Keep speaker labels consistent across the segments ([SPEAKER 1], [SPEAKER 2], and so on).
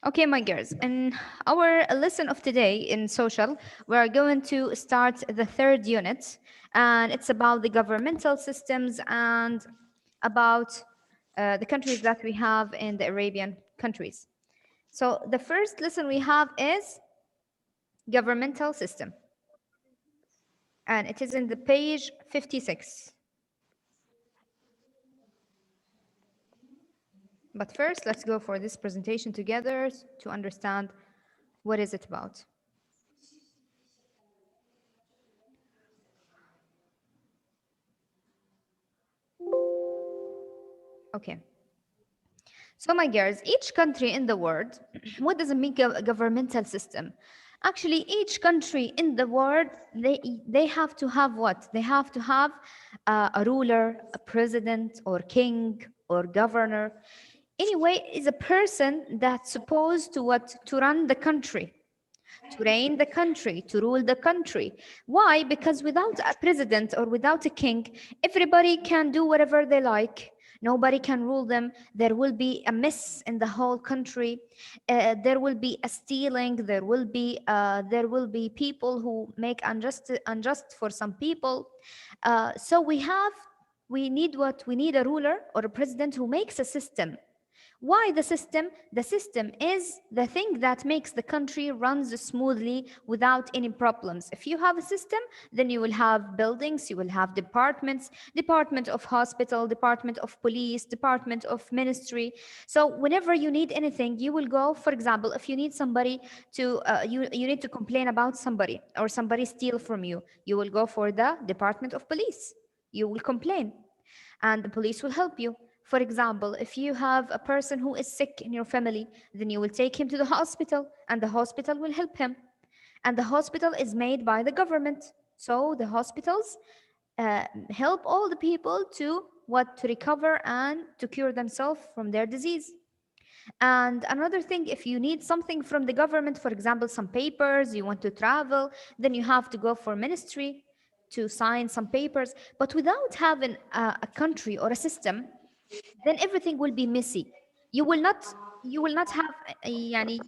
[SPEAKER 1] Okay, my girls, in our lesson of today in social, we are going to start the third unit, and it's about the governmental systems and about the countries that we have in the Arabian countries. So, the first lesson we have is governmental system, and it is in the page 56. But first, let's go for this presentation together to understand what is it about. Okay. So, my girls, each country in the world, what does it mean a governmental system? Actually, each country in the world, they have to have what? They have to have a ruler, a president, or king, or governor. Anyway, is a person that's supposed to what? To run the country, to reign the country, to rule the country. Why? Because without a president or without a king, everybody can do whatever they like. Nobody can rule them. There will be a mess in the whole country. There will be a stealing. There will be people who make unjust for some people. So we need what? We need a ruler or a president who makes a system. Why the system? The system is the thing that makes the country runs smoothly without any problems. If you have a system, then you will have buildings, you will have departments, department of hospital, department of police, department of ministry. So whenever you need anything, you will go. For example, if you need somebody to you need to complain about somebody or somebody steal from you, you will go for the department of police. You will complain and the police will help you. For example, if you have a person who is sick in your family, then you will take him to the hospital and the hospital will help him. And the hospital is made by the government. So the hospitals help all the people to what? To recover and to cure themselves from their disease. And another thing, if you need something from the government, for example, some papers, you want to travel, then you have to go for ministry to sign some papers. But without having a country or a system, then everything will be messy. You will not you will not have yani,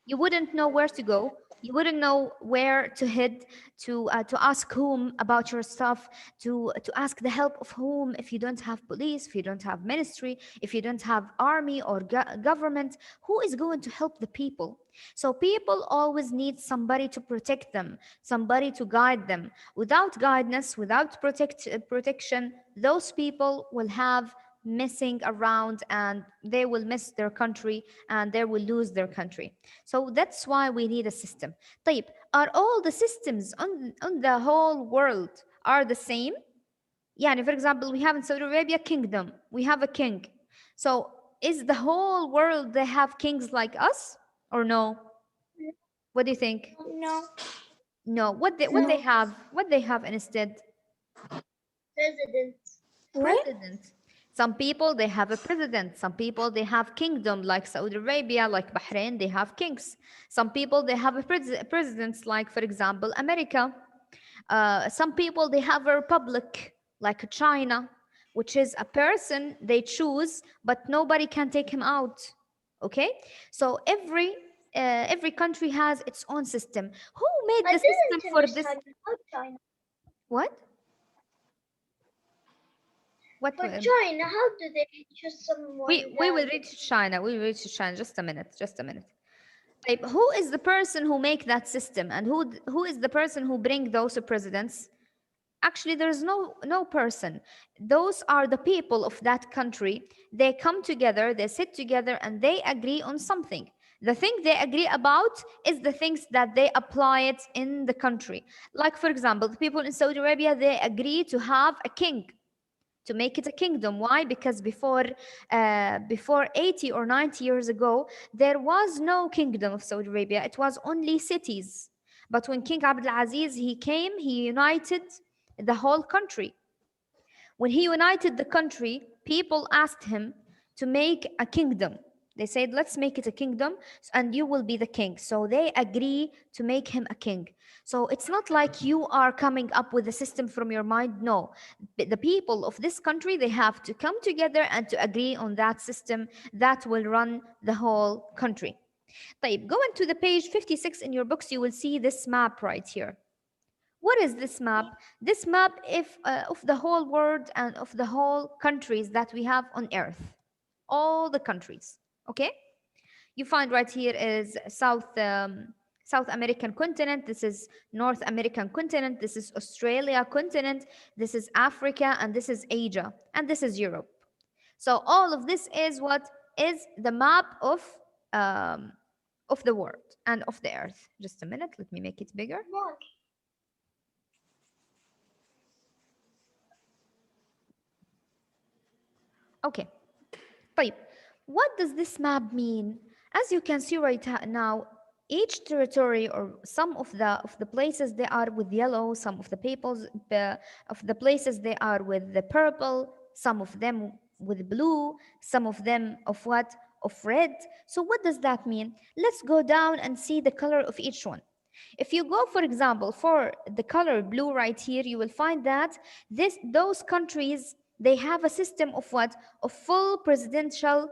[SPEAKER 1] you wouldn't know where to go. You wouldn't know where to head to ask whom about your stuff, to ask the help of whom if you don't have police, if you don't have ministry, if you don't have army or government, who is going to help the people? So people always need somebody to protect them, somebody to guide them. Without guidance, without protection, those people will have messing around and they will miss their country and they will lose their country. So that's why we need a system. طيب, are all the systems on the whole world are the same? يعني, for example, we have in Saudi Arabia kingdom, we have a king. So is the whole world they have kings like us or no? What do you think?
[SPEAKER 2] No.
[SPEAKER 1] No. What they have instead?
[SPEAKER 2] President. What?
[SPEAKER 1] President. Some people they have a president. Some people they have kingdom like Saudi Arabia, like Bahrain, they have kings. Some people they have a presidents like, for example, America. Some people they have a republic like China, which is a person they choose, but nobody can take him out. Okay, so every country has its own system. Who made
[SPEAKER 2] I
[SPEAKER 1] the system
[SPEAKER 2] didn't
[SPEAKER 1] for this?
[SPEAKER 2] understand about China.
[SPEAKER 1] What? What?
[SPEAKER 2] For China, how do they choose someone
[SPEAKER 1] We
[SPEAKER 2] that?
[SPEAKER 1] will reach China. We will reach China. Just a minute. Just a minute. Like, who is the person who make that system, and who is the person who bring those presidents? Actually, there is no person. Those are the people of that country. They come together. They sit together, and they agree on something. The thing they agree about is the things that they apply it in the country. Like, for example, the people in Saudi Arabia, they agree to have a king, to make it a kingdom. Why? Because before 80 or 90 years ago, there was no kingdom of Saudi Arabia. It was only cities. But when King Abdul Aziz he came, he united the whole country. When he united the country, people asked him to make a kingdom. They said, let's make it a kingdom and you will be the king. So they agree to make him a king. So it's not like you are coming up with a system from your mind. No, the people of this country, they have to come together and to agree on that system that will run the whole country. طيب, go into the page 56 in your books, you will see this map right here. What is this map? This map of the whole world and of the whole countries that we have on earth. All the countries. Okay? You find right here is South American continent. This is North American continent. This is Australia continent. This is Africa, and this is Asia, and this is Europe. So all of this is what is the map of the world and of the earth. Just a minute. Let me make it bigger.
[SPEAKER 2] What?
[SPEAKER 1] Okay. طيب, what does this map mean? As you can see right now, each territory or some of the places they are with yellow, some of the peoples of the places they are with the purple, some of them with blue, some of them of what? Of red. So what does that mean? Let's go down and see the color of each one. If you go, for example, for the color blue right here, you will find that those countries, they have a system of what? A full presidential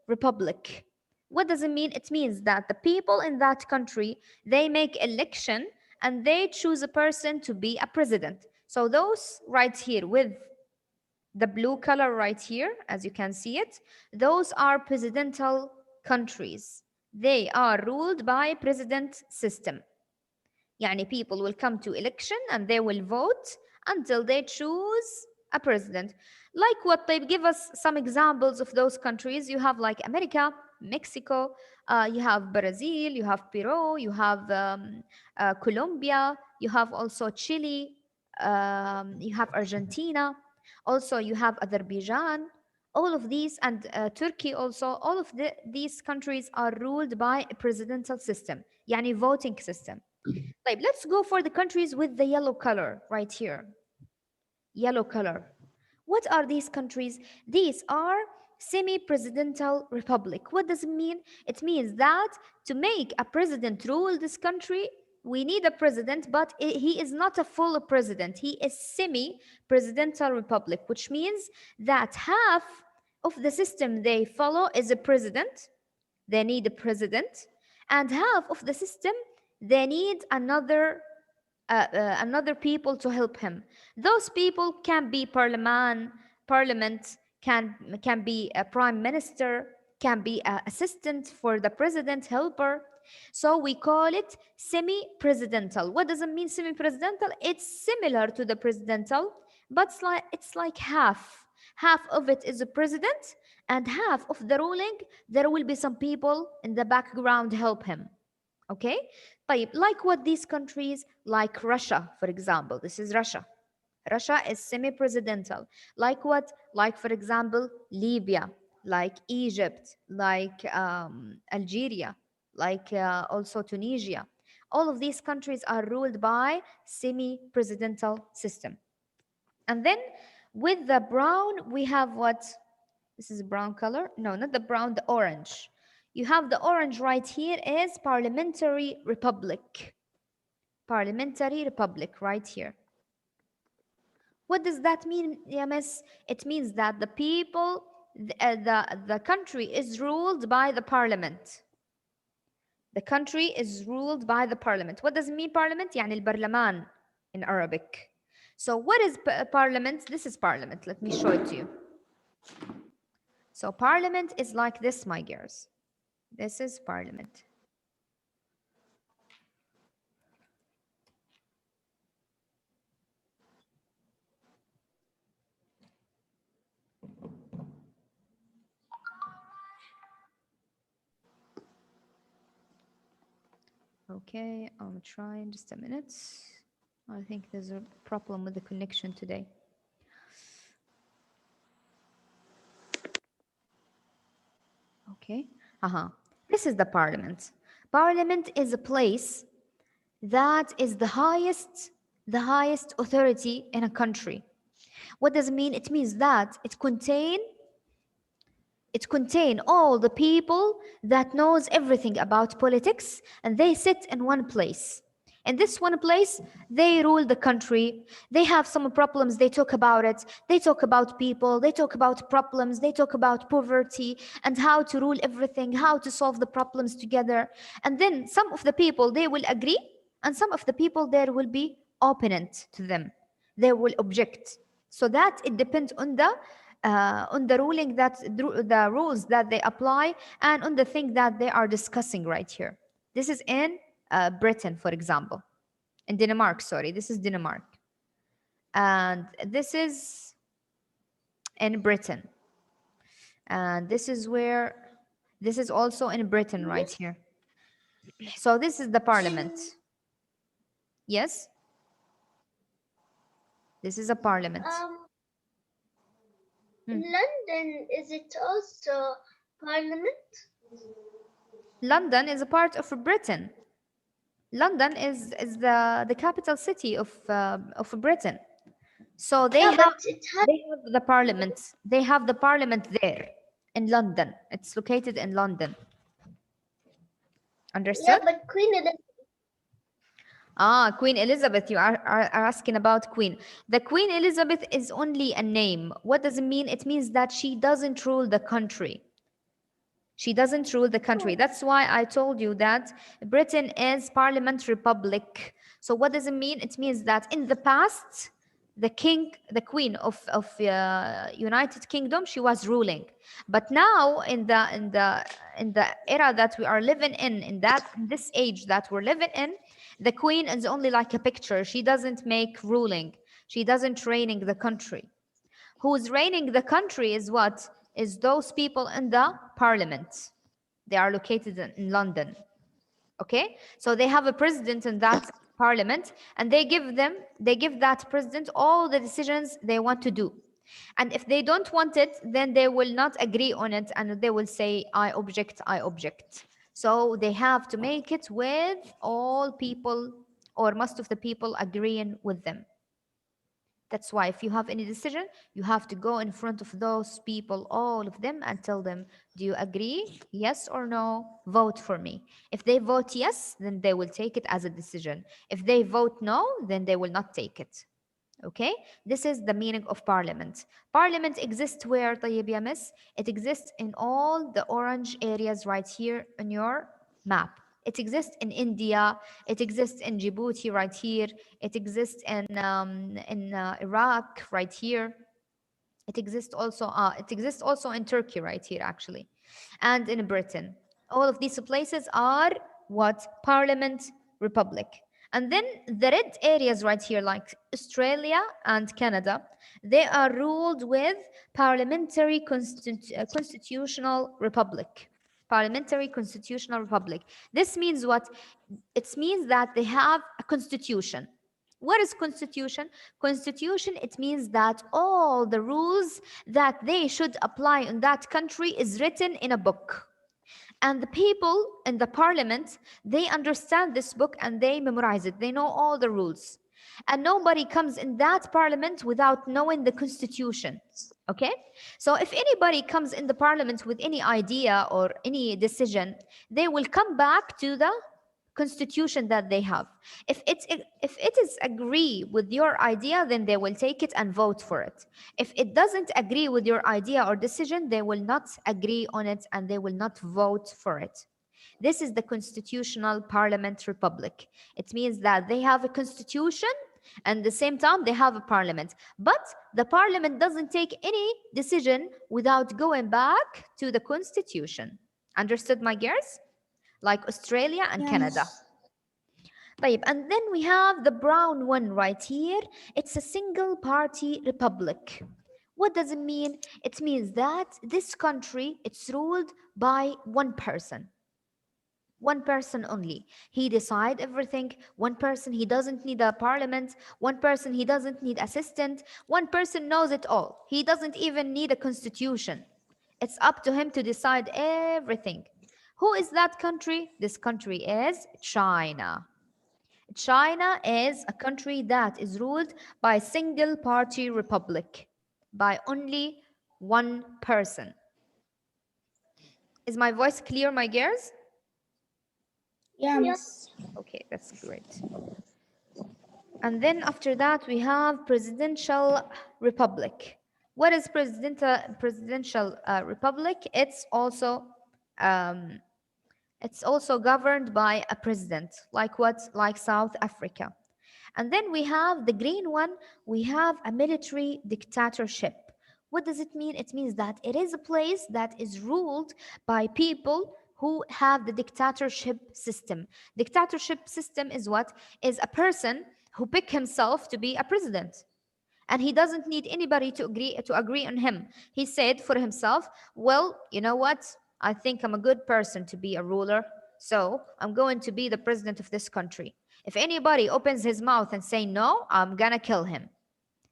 [SPEAKER 1] republic. What does it mean? It means that the people in that country, they make election and they choose a person to be a president. So those right here with the blue color right here, as you can see it, those are presidential countries. They are ruled by president system. يعني people will come to election and they will vote until they choose a president. Like what? طيب, give us some examples of those countries. You have like America, Mexico, you have Brazil, you have Peru, you have Colombia, you have also Chile, you have Argentina, also you have Azerbaijan. All of these, and Turkey also, all of these countries are ruled by a presidential system, يعني voting system. طيب, let's go for the countries with the yellow color right here. Yellow color. What are these countries? These are semi-presidential republic. What does it mean? It means that to make a president rule this country, we need a president, but he is not a full president. He is semi-presidential republic, which means that half of the system they follow is a president. They need a president, and half of the system they need another people to help him. Those people can be parliament, can be a prime minister, can be an assistant for the president, helper. So we call it semi-presidential. What does it mean, semi-presidential? It's similar to the presidential, but it's like half of it is a president, and half of the ruling there will be some people in the background help him. Okay. طيب, like what these countries, like Russia, for example. This is Russia. Russia is semi-presidential. Like what? Like, for example, Libya, like Egypt, like Algeria, like also Tunisia. All of these countries are ruled by semi-presidential system. And then with the brown, we have what? This is brown color. No, not the brown, the orange. You have the orange right here is parliamentary republic. Parliamentary republic right here. What does that mean, Yamis? It means that the people, the country is ruled by the parliament. The country is ruled by the parliament. What does it mean, parliament? يعني البرلمان in Arabic. So what is parliament? This is parliament. Let me show it to you. So parliament is like this, my girls. This is parliament. Okay, I'm trying just a minute. I think there's a problem with the connection today. Okay. This is the parliament. Parliament is a place that is the highest authority in a country. What does it mean? It means that it contains It contains all the people that knows everything about politics, and they sit in one place. In this one place, they rule the country. They have some problems, they talk about it. They talk about people, they talk about problems, they talk about poverty and how to rule everything, how to solve the problems together. And then some of the people they will agree, and some of the people there will be opponent to them. They will object. So that it depends on the ruling that the rules that they apply, and on the thing that they are discussing right here. This is in Britain, for example. In Denmark, sorry, this is Denmark, and this is in Britain, and this is also in Britain right
[SPEAKER 2] Yes.
[SPEAKER 1] here. So this is the parliament.
[SPEAKER 2] In
[SPEAKER 1] Yes, this is a parliament.
[SPEAKER 2] in
[SPEAKER 1] Hmm.
[SPEAKER 2] London, is it also Parliament?
[SPEAKER 1] London is a part of Britain. London is the capital city of Britain. So
[SPEAKER 2] Yeah, but it has.
[SPEAKER 1] they have the parliament. They have the parliament there in London. It's located in London.
[SPEAKER 2] Yeah,
[SPEAKER 1] Understood?
[SPEAKER 2] but Queen Elizabeth.
[SPEAKER 1] Ah, Queen Elizabeth. You are asking about Queen. The Queen Elizabeth is only a name. What does it mean? It means that she doesn't rule the country. She doesn't rule the country.
[SPEAKER 2] Oh,
[SPEAKER 1] That's why I told you that Britain is Parliament Republic. So what does it mean? It means that in the past, the king, the queen of United Kingdom, she was ruling. But now in the era that we are living in this age that we're living in, the queen is only like a picture. She doesn't make ruling. She doesn't reigning the country. Who's reigning the country is what? Is those people in the parliament. They are located in London. Okay? So they have a president in that parliament, and they give that president all the decisions they want to do. And if they don't want it, then they will not agree on it, and they will say, I object, I object. So they have to make it with all people, or most of the people agreeing with them. That's why if you have any decision, you have to go in front of those people, all of them, and tell them, do you agree? Yes or no? Vote for me. If they vote yes, then they will take it as a decision. If they vote no, then they will not take it. Okay, this is the meaning of parliament. Parliament exists where, طيب يا miss? It exists in all the orange areas right here on your map. It exists in India. It exists in Djibouti right here. It exists in Iraq right here. It exists also in Turkey right here actually, and in Britain. All of these places are what? Parliament Republic. And then the red areas right here, like Australia and Canada, they are ruled with parliamentary constitutional republic. Parliamentary constitutional republic. This means what? It means that they have a constitution. What is constitution? Constitution, it means that all the rules that they should apply in that country is written in a book. And the people in the parliament, they understand this book and they memorize it. They know all the rules. And nobody comes in that parliament without knowing the constitution. Okay? So if anybody comes in the parliament with any idea or any decision, they will come back to the constitution that they have. If it is agree with your idea, then they will take it and vote for it. If it doesn't agree with your idea or decision, they will not agree on it and they will not vote for it. This is the constitutional parliament republic. It means that they have a constitution and at the same time they have a parliament. But the parliament doesn't take any decision without going back to the constitution. Understood, my girls? Like Australia and Canada.
[SPEAKER 2] yes.
[SPEAKER 1] طيب, and then we have the brown one right here. It's a single party republic. What does it mean? It means that this country, it's ruled by one person. One person only. He decide everything. One person, he doesn't need a parliament. One person, he doesn't need assistant. One person knows it all. He doesn't even need a constitution. It's up to him to decide everything. Who is that country? This country is China. China is a country that is ruled by a single party republic, by only one person. Is my voice clear, my girls?
[SPEAKER 3] Yeah,
[SPEAKER 2] Yes.
[SPEAKER 3] Miss.
[SPEAKER 1] Okay, that's great. And then after that, we have presidential republic. What is presidential republic? Um, it's also governed by a president, like what, like South Africa. And then we have the green one. We have a military dictatorship. What does it mean? It means that it is a place that is ruled by people who have the dictatorship system. Dictatorship system is what? Is a person who pick himself to be a president, and he doesn't need anybody to agree on him. He said for himself, well, you know what, I think I'm a good person to be a ruler, so I'm going to be the president of this country. If anybody opens his mouth and say no, I'm gonna kill him.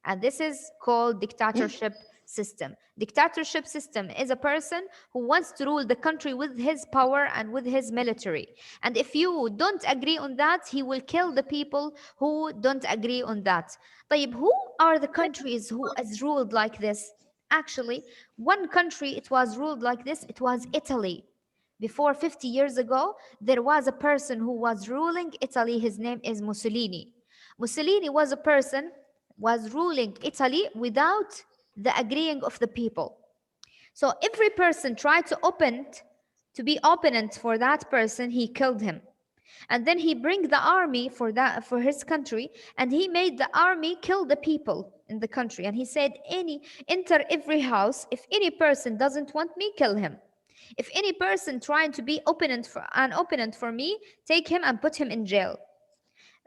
[SPEAKER 1] And this is called dictatorship system. Dictatorship system is a person who wants to rule the country with his power and with his military, and if you don't agree on that, he will kill the people who don't agree on that. طيب, who are the countries who is ruled like this? Actually, one country it was ruled like this, it was Italy. Before 50 years ago, there was a person who was ruling Italy. His name is Mussolini. Mussolini was a person was ruling Italy without the agreeing of the people. So every person tried to be opponent for that person, he killed him. And then he bring the army for his country, and he made the army kill the people in the country. And he said, any enter every house. If any person doesn't want me, kill him. If any person trying to be an opponent for me, take him and put him in jail.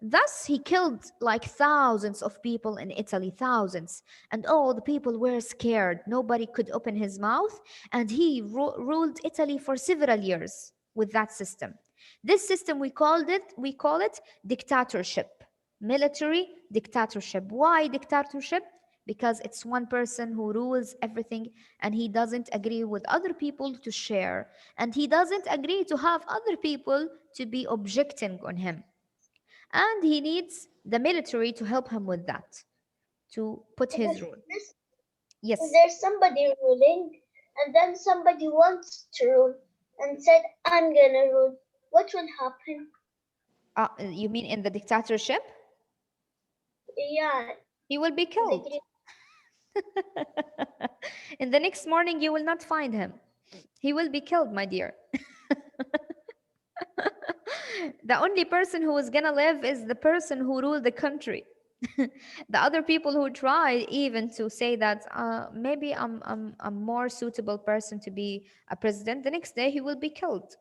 [SPEAKER 1] Thus, he killed like thousands of people in Italy, thousands. And all the people were scared. Nobody could open his mouth. And he ruled Italy for several years with that system. This system, we call it dictatorship, military dictatorship. Why dictatorship? Because it's one person who rules everything, and he doesn't agree with other people to share. And he doesn't agree to have other people to be objecting on him, and he needs the military to help him with that, to put
[SPEAKER 2] And
[SPEAKER 1] his
[SPEAKER 2] if
[SPEAKER 1] rule.
[SPEAKER 2] this, if
[SPEAKER 1] Yes.
[SPEAKER 2] there's somebody ruling, and then somebody wants to rule and said, I'm gonna rule, what will happen?
[SPEAKER 1] You mean in the dictatorship?
[SPEAKER 2] Yeah,
[SPEAKER 1] He will be
[SPEAKER 2] the
[SPEAKER 1] killed. In the next morning, you will not find him. He will be killed, my dear. The only person who is gonna live is the person who ruled the country. The other people who try even to say that maybe I'm a more suitable person to be a president, the next day he will be killed.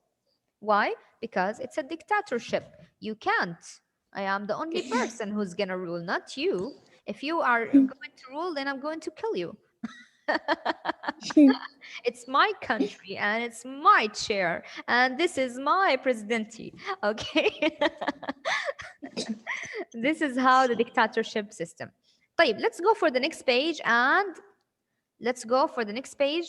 [SPEAKER 1] Why? Because it's a dictatorship. You can't. I am the only person who's gonna rule, not you. If you are going to rule, then I'm going to kill you. It's my country and it's my chair and this is my presidency. Okay. This is how the dictatorship system. طيب, let's go for the next page, and let's go for the next page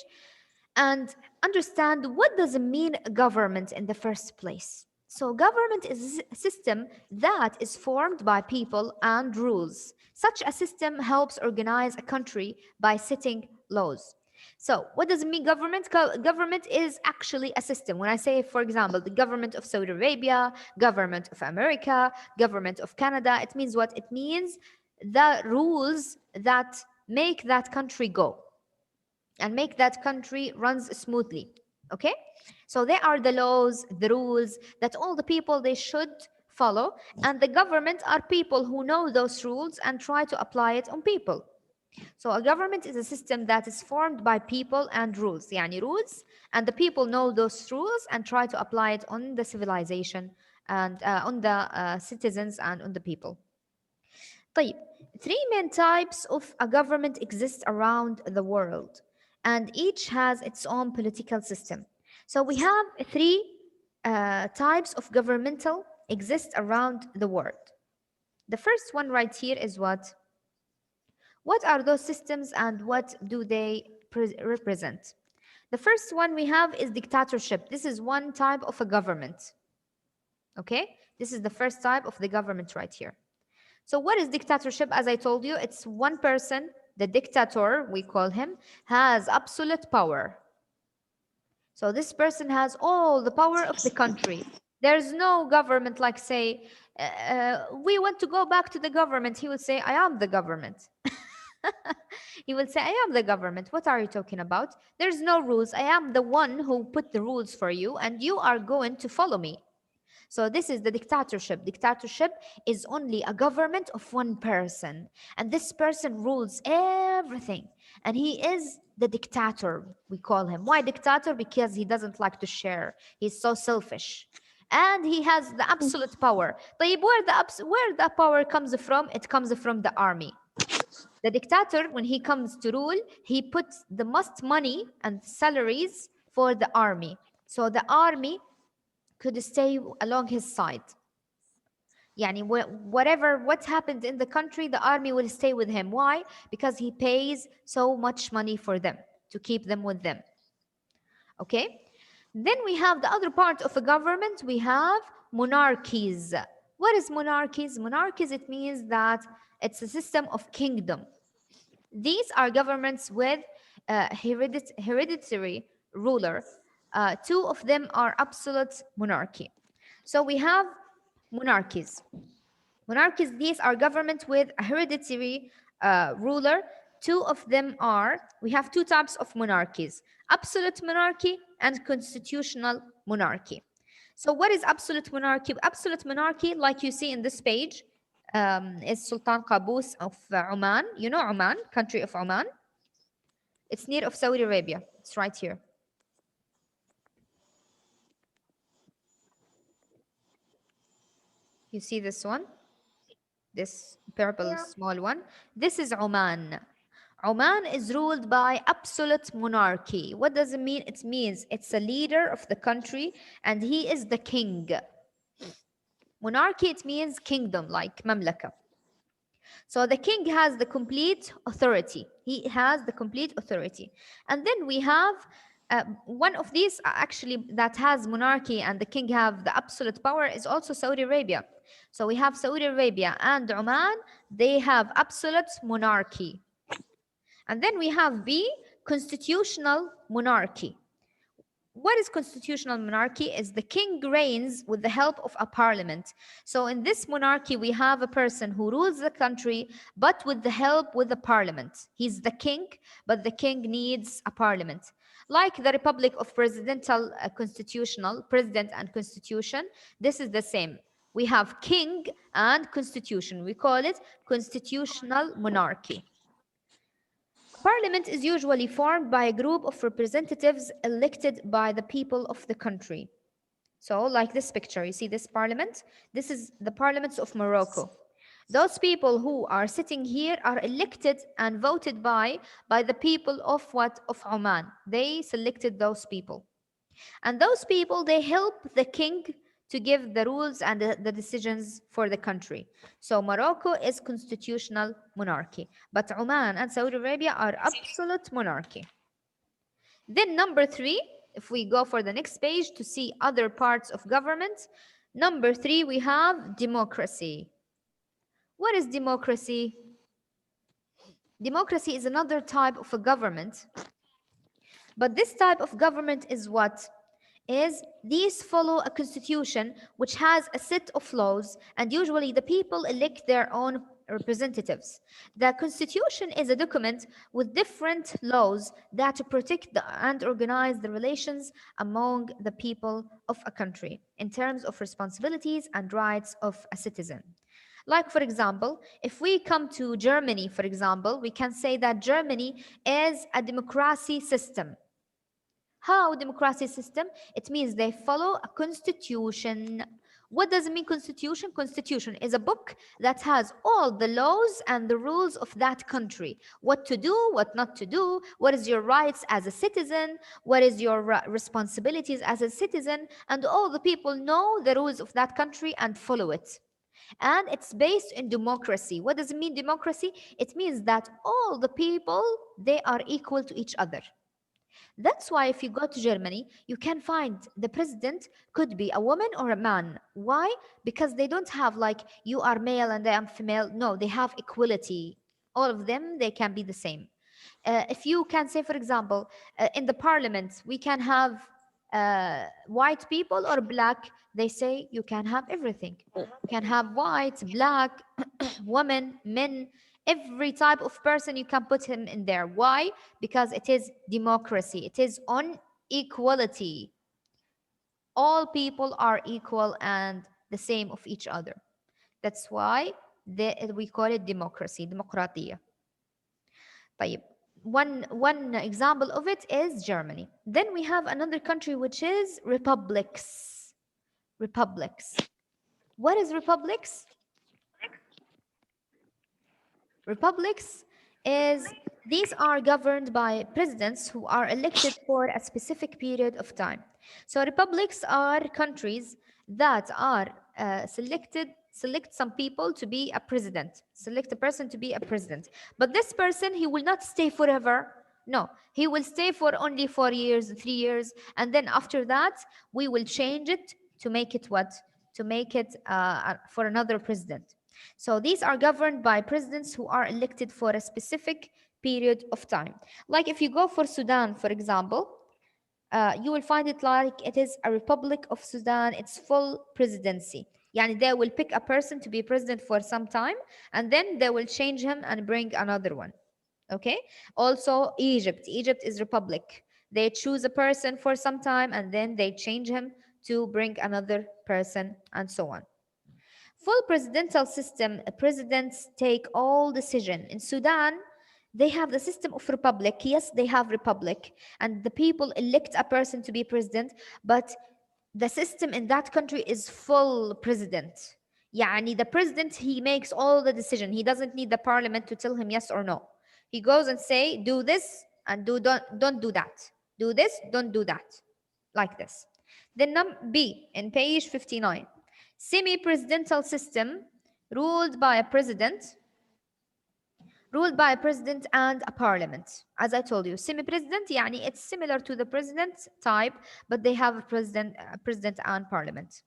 [SPEAKER 1] and understand what does it mean government in the first place. So government is a system that is formed by people and rules. Such a system helps organize a country by setting laws. So what does it mean government? Government is actually a system. When I say, for example, the government of Saudi Arabia, government of America, government of Canada, it means what? It means the rules that make that country go and make that country runs smoothly. Okay, so there are the laws, the rules that all the people they should follow, and the government are people who know those rules and try to apply it on people. So a government is a system that is formed by people and rules, يعني rules, and the people know those rules and try to apply it on the civilization and on the citizens and on the people. طيب, three main types of a government exist around the world, and each has its own political system. So we have three types of governmental exist around the world. The first one right here is what? What are those systems and what do they represent? The first one we have is dictatorship. This is one type of a government. Okay? This is the first type of the government right here. So, what is dictatorship? As I told you, it's one person, the dictator, we call him, has absolute power. So this person has all the power of the country. There's no government like say, we want to go back to the government. He will say, I am the government. He will say, I am the government. What are you talking about? There's no rules. I am the one who put the rules for you, and you are going to follow me. So this is the dictatorship. Dictatorship is only a government of one person, and this person rules everything, and he is the dictator. We call him. Why dictator? Because he doesn't like to share. He's so selfish. And he has the absolute power. طيب, where the power comes from? It comes from the army. The dictator, when he comes to rule, he puts the most money and salaries for the army. So the army could stay along his side. Yani what happened in the country, the army will stay with him. Why? Because he pays so much money for them to keep them with them. Okay? Then we have the other part of a government. We have monarchies. What is monarchies? Monarchies, it means that it's a system of kingdom. These are governments with hereditary ruler. Two of them are absolute monarchy. So we have monarchies. Monarchies, these are governments with a hereditary ruler. Two of them are, we have two types of monarchies, absolute monarchy and constitutional monarchy. So what is absolute monarchy? Absolute monarchy, like you see in this page, is Sultan Qaboos of Oman. You know Oman, country of Oman. It's near of Saudi Arabia. It's right here. You see this one? This purple
[SPEAKER 2] Yeah.
[SPEAKER 1] small one. This is Oman. Oman is ruled by absolute monarchy. What does it mean? It means it's a leader of the country and he is the king. Monarchy, it means kingdom, like mamlaka. So the king has the complete authority. He has the complete authority. And then we have one of these actually that has monarchy and the king have the absolute power is also Saudi Arabia. So we have Saudi Arabia and Oman, they have absolute monarchy. And then we have B, constitutional monarchy. What is constitutional monarchy? Is the king reigns with the help of a parliament. So in this monarchy, we have a person who rules the country, but with the help with the parliament. He's the king, but the king needs a parliament. Like the Republic of Presidential Constitutional, President and Constitution, this is the same. We have king and constitution. We call it constitutional monarchy. Parliament is usually formed by a group of representatives elected by the people of the country. So, like this picture, you see this parliament? This is the parliaments of Morocco. Those people who are sitting here are elected and voted by the people of what? Of Oman. They selected those people. And those people, they help the king to give the rules and the decisions for the country. So Morocco is constitutional monarchy, but Oman and Saudi Arabia are absolute monarchy. Then number 3, if we go for the next page to see other parts of government, number 3 we have democracy. What is democracy? Democracy is another type of a government, but this type of government is what? Is these follow a constitution which has a set of laws, and usually the people elect their own representatives. The constitution is a document with different laws that protect and organize the relations among the people of a country in terms of responsibilities and rights of a citizen. Like, for example, if we come to Germany, for example, we can say that Germany is a democracy system. How democracy system? It means they follow a constitution. What does it mean constitution? Constitution is a book that has all the laws and the rules of that country. What to do, what not to do, what is your rights as a citizen, what is your responsibilities as a citizen, and all the people know the rules of that country and follow it. And it's based in democracy. What does it mean democracy? It means that all the people, they are equal to each other. That's why if you go to Germany, you can find the president could be a woman or a man. Why? Because they don't have like you are male and I am female. No, they have equality. All of them, they can be the same. If you can say, for example, in the parliament, we can have white people or black, they say you can have everything. You can have white, black, women, men, every type of person you can put him in there. Why? Because it is democracy, it is on equality. All people are equal and the same of each other. That's why we call it democracy, ديمقراطية. طيب, one example of it is Germany. Then we have another country which is republics. Republics. What is republics? Republics is these are governed by presidents who are elected for a specific period of time. So republics are countries that are select some people to be a president, select a person to be a president. But this person, he will not stay forever. No, he will stay for only 4 years, 3 years, and then after that, we will change it to make it what? To make it for another president. So these are governed by presidents who are elected for a specific period of time. Like if you go for Sudan, for example, you will find it like it is a Republic of Sudan, it's full presidency. Yani they will pick a person to be president for some time and then they will change him and bring another one. Okay? Also, Egypt. Egypt is Republic. They choose a person for some time and then they change him to bring another person and so on. Full presidential system, presidents take all decision. In Sudan, they have the system of republic. Yes, they have republic, and the people elect a person to be president, but the system in that country is full president. Yani the president, he makes all the decision. He doesn't need the parliament to tell him yes or no. He goes and say, do this and don't do that. Do this, don't do that. Like this. Then B in page 59. Semi-presidential system ruled by a president and a parliament. As I told you, semi-president, يعني it's similar to the president type, but they have a president and parliament.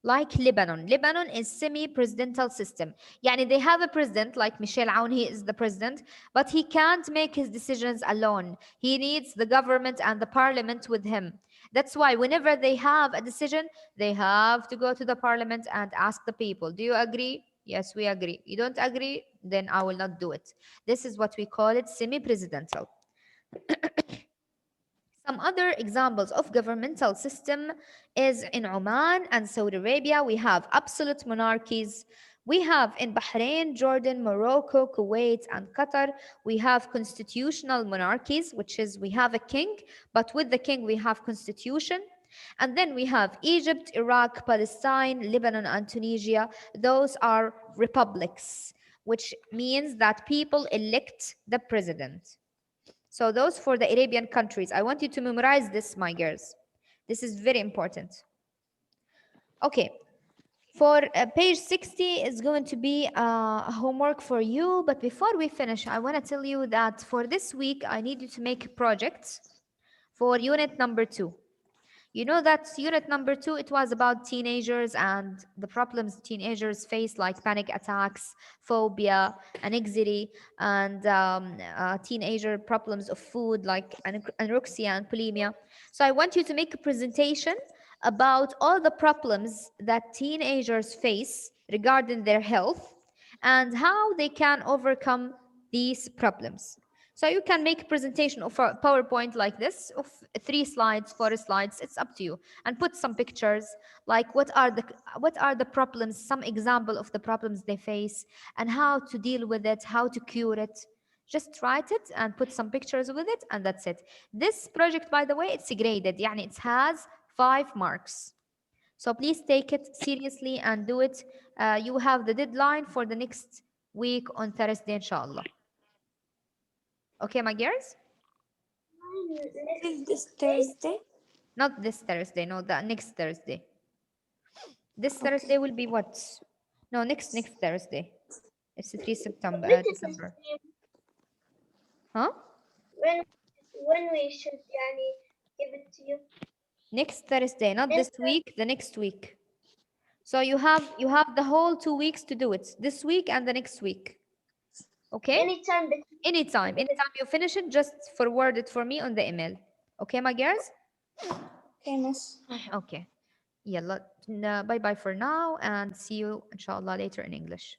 [SPEAKER 1] Like Lebanon. Lebanon is semi-presidential system. Yani they have a president like Michel Aoun, he is the president, but he can't make his decisions alone. He needs the government and the parliament with him. That's why whenever they have a decision, they have to go to the parliament and ask the people, do you agree? Yes, we agree. You don't agree? Then I will not do it. This is what we call it semi-presidential. Some other examples of governmental system is in Oman and Saudi Arabia. We have absolute monarchies. We have in Bahrain, Jordan, Morocco, Kuwait, and Qatar. We have constitutional monarchies, which is we have a king, but with the king we have constitution. And then we have Egypt, Iraq, Palestine, Lebanon, and Tunisia. Those are republics, which means that people elect the president. So those for the Arabian countries. I want you to memorize this, my girls. This is very important. Okay. For page 60 is going to be homework for you. But before we finish, I want to tell you that for this week, I need you to make projects for unit number 2. You know that unit number 2, it was about teenagers and the problems teenagers face, like panic attacks, phobia, anxiety, and teenager problems of food like anorexia and bulimia. So I want you to make a presentation about all the problems that teenagers face regarding their health and how they can overcome these problems. So you can make a presentation of a PowerPoint like this of 3 slides, 4 slides. It's up to you, and put some pictures like what are the problems, some example of the problems they face, and how to deal with it, how to cure it. Just write it and put some pictures with it, and that's it. This project, by the way, it's graded. يعني it has 5 marks. So please take it seriously and do it. You have the deadline for the next week on Thursday, inshallah. Okay, my girls?
[SPEAKER 3] Is this Thursday?
[SPEAKER 1] Not this Thursday, no, the next Thursday. This
[SPEAKER 3] Okay.
[SPEAKER 1] Thursday will be what? No, next Thursday. It's 3 September,
[SPEAKER 2] When is the
[SPEAKER 1] December.
[SPEAKER 2] stream?
[SPEAKER 1] Huh?
[SPEAKER 2] When we should yani give it to you?
[SPEAKER 1] Next Thursday, not
[SPEAKER 2] Next
[SPEAKER 1] this week, the next week. So you have the whole 2 weeks to do it. This week and the next week. Okay?
[SPEAKER 2] Anytime that
[SPEAKER 1] Anytime you finish it, just forward it for me on the email. Okay, my girls?
[SPEAKER 3] Okay, miss.
[SPEAKER 1] Okay. يلا. Bye bye for now and see you inshallah later in English.